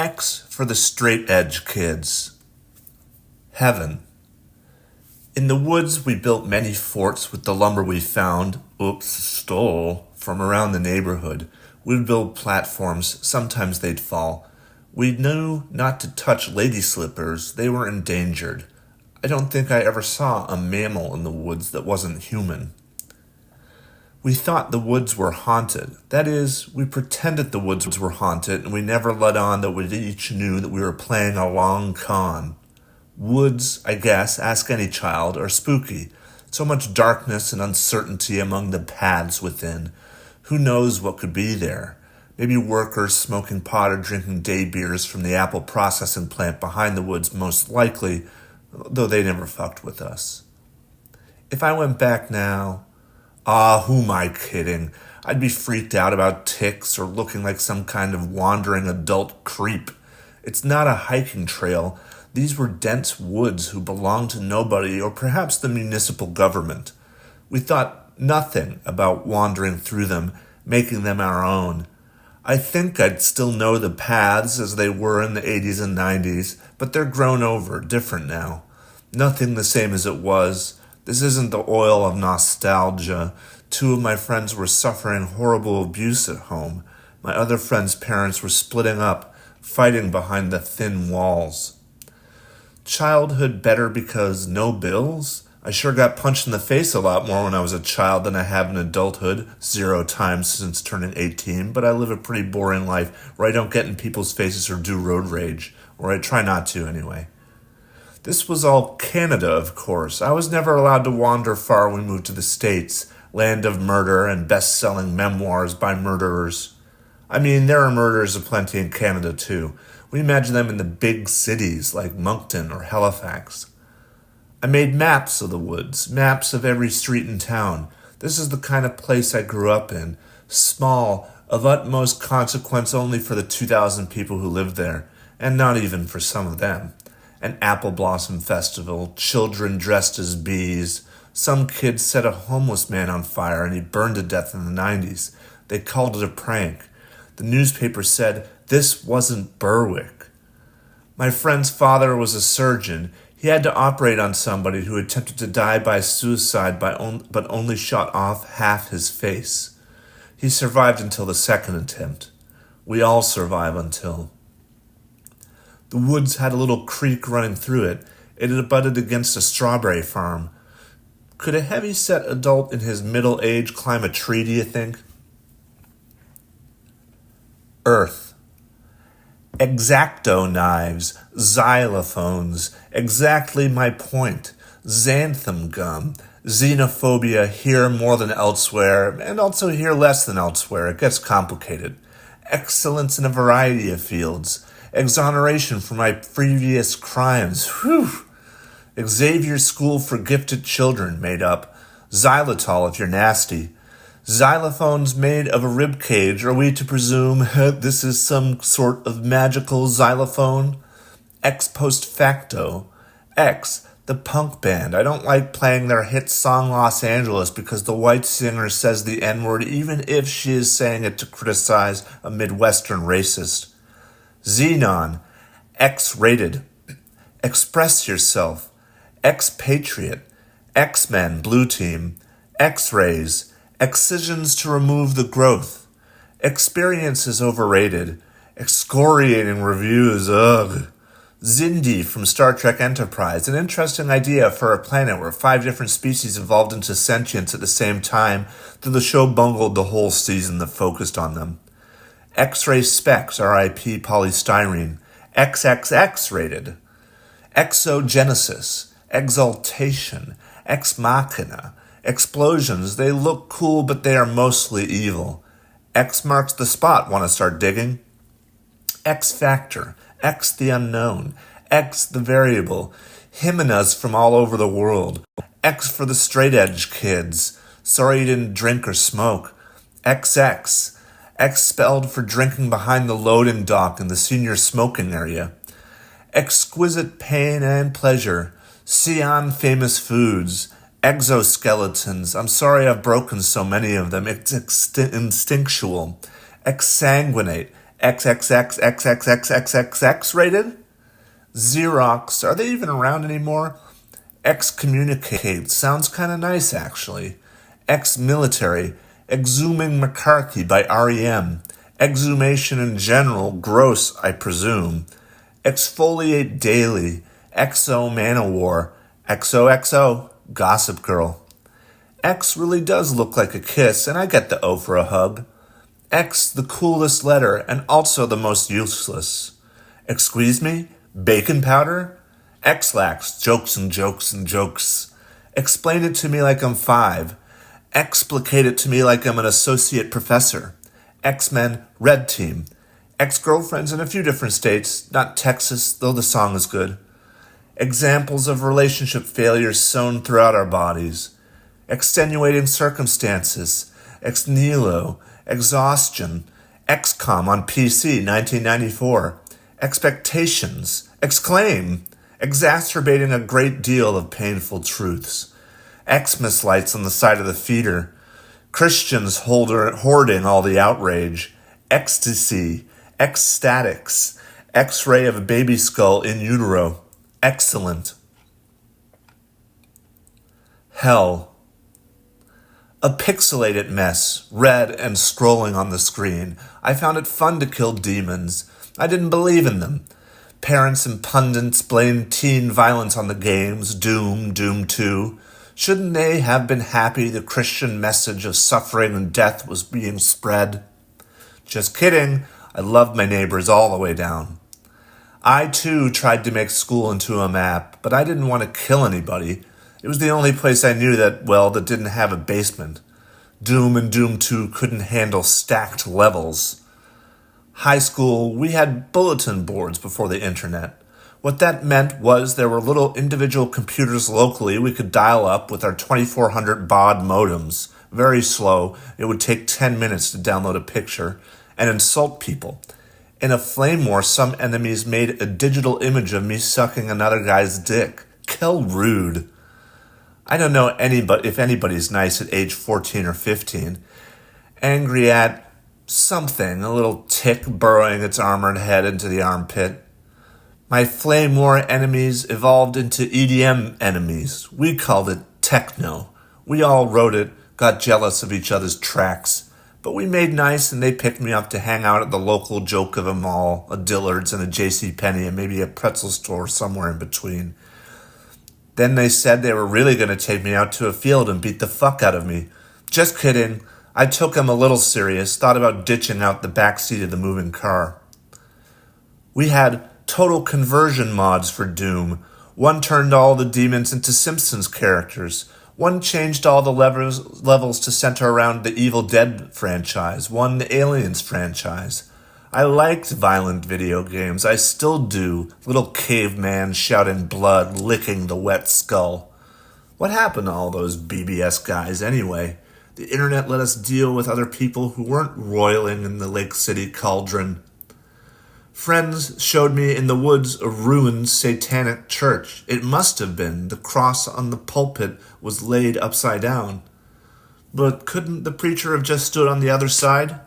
X for the straight edge kids. Heaven. In the woods, we built many forts with the lumber we found, stole, from around the neighborhood. We'd build platforms, sometimes they'd fall. We knew not to touch lady slippers, they were endangered. I don't think I ever saw a mammal in the woods that wasn't human. We thought the woods were haunted. That is, we pretended the woods were haunted, and we never let on that we each knew that we were playing a long con. Woods, I guess, ask any child, are spooky. So much darkness and uncertainty among the paths within. Who knows what could be there? Maybe workers smoking pot or drinking day beers from the apple processing plant behind the woods, most likely, though they never fucked with us. If I went back now, who am I kidding? I'd be freaked out about ticks or looking like some kind of wandering adult creep. It's not a hiking trail. These were dense woods who belonged to nobody or perhaps the municipal government. We thought nothing about wandering through them, making them our own. I think I'd still know the paths as they were in the 80s and 90s, but they're grown over, different now. Nothing the same as it was. This isn't the oil of nostalgia. 2 of my friends were suffering horrible abuse at home. My other friends' parents were splitting up, fighting behind the thin walls. Childhood better because no bills? I sure got punched in the face a lot more when I was a child than I have in adulthood, 0 times since turning 18, but I live a pretty boring life where I don't get in people's faces or do road rage, or I try not to anyway. This was all Canada, of course. I was never allowed to wander far when we moved to the States, land of murder and best-selling memoirs by murderers. I mean, there are murders aplenty in Canada, too. We imagine them in the big cities like Moncton or Halifax. I made maps of the woods, maps of every street in town. This is the kind of place I grew up in. Small, of utmost consequence only for the 2,000 people who lived there, and not even for some of them. An apple blossom festival, children dressed as bees. Some kid set a homeless man on fire and he burned to death in the 90s. They called it a prank. The newspaper said, "This wasn't Berwick." My friend's father was a surgeon. He had to operate on somebody who attempted to die by suicide but only shot off half his face. He survived until the second attempt. We all survive until. The woods had a little creek running through it. It had abutted against a strawberry farm. Could a heavy-set adult in his middle age climb a tree, do you think? Earth. X-Acto knives, xylophones, exactly my point. Xanthan gum, xenophobia here more than elsewhere, and also here less than elsewhere. It gets complicated. Excellence in a variety of fields. Exoneration for my previous crimes. Whew. Xavier School for Gifted Children made up. Xylitol if you're nasty. Xylophones made of a rib cage. Are we to presume this is some sort of magical xylophone? Ex post facto. X, the punk band. I don't like playing their hit song Los Angeles because the white singer says the N-word even if she is saying it to criticize a Midwestern racist. Xenon, X-rated. Express yourself. Expatriate. X-Men, Blue Team. X-rays. Excisions to remove the growth. Experience is overrated. Excoriating reviews, ugh. Xindi from Star Trek Enterprise, an interesting idea for a planet where 5 different species evolved into sentience at the same time, though the show bungled the whole season that focused on them. X-ray specs, RIP polystyrene. XXX rated. Exogenesis. Exaltation. Ex machina. Explosions, they look cool, but they are mostly evil. X marks the spot, want to start digging? X factor. X the unknown. X the variable. Himinas from all over the world. X for the straight edge kids. Sorry you didn't drink or smoke. XX. Expelled for drinking behind the loading dock in the senior smoking area. Exquisite pain and pleasure. Sion famous foods. Exoskeletons. I'm sorry I've broken so many of them. It's instinctual. Exsanguinate. XXXXXXXXX rated? Xerox, are they even around anymore? Excommunicate, sounds kinda nice actually. Ex-military, Exhuming McCarthy by REM. Exhumation in general, gross, I presume. Exfoliate daily, Exo Manowar, XOXO, Gossip Girl. X really does look like a kiss, and I get the O for a hug. X, the coolest letter, and also the most useless. Excuse me? Bacon powder? X-lax, jokes and jokes and jokes. Explain it to me like I'm 5. Explicate it to me like I'm an associate professor. X-Men, Red Team. Ex-girlfriends in a few different states, not Texas, though the song is good. Examples of relationship failures sown throughout our bodies. Extenuating circumstances. Ex nihilo. Exhaustion. XCOM on PC, 1994. Expectations. Exclaim. Exacerbating a great deal of painful truths. Xmas lights on the side of the feeder. Christians hoarding all the outrage. Ecstasy. Ecstatics. X-ray of a baby skull in utero. Excellent. Hell. A pixelated mess, red and scrolling on the screen. I found it fun to kill demons. I didn't believe in them. Parents and pundits blamed teen violence on the games, Doom, Doom 2. Shouldn't they have been happy the Christian message of suffering and death was being spread? Just kidding. I loved my neighbors all the way down. I, too, tried to make school into a map, but I didn't want to kill anybody. It was the only place I knew that didn't have a basement. Doom and Doom 2 couldn't handle stacked levels. High school, we had bulletin boards before the internet. What that meant was there were little individual computers locally we could dial up with our 2400 baud modems. Very slow, it would take 10 minutes to download a picture, and insult people. In a flame war, some enemies made a digital image of me sucking another guy's dick. Kill rude. I don't know if anybody's nice at age 14 or 15. Angry at something, a little tick burrowing its armored head into the armpit. My flame war enemies evolved into EDM enemies. We called it techno. We all wrote it, got jealous of each other's tracks. But we made nice and they picked me up to hang out at the local joke of a mall, a Dillard's and a JCPenney and maybe a pretzel store somewhere in between. Then they said they were really going to take me out to a field and beat the fuck out of me. Just kidding. I took them a little serious, thought about ditching out the back seat of the moving car. We had total conversion mods for Doom. One turned all the demons into Simpsons characters. One changed all the levels to center around the Evil Dead franchise. One the Aliens franchise. I liked violent video games. I still do. Little caveman shouting blood, licking the wet skull. What happened to all those BBS guys anyway? The internet let us deal with other people who weren't roiling in the Lake City cauldron. Friends showed me in the woods a ruined satanic church. It must have been. The cross on the pulpit was laid upside down. But couldn't the preacher have just stood on the other side?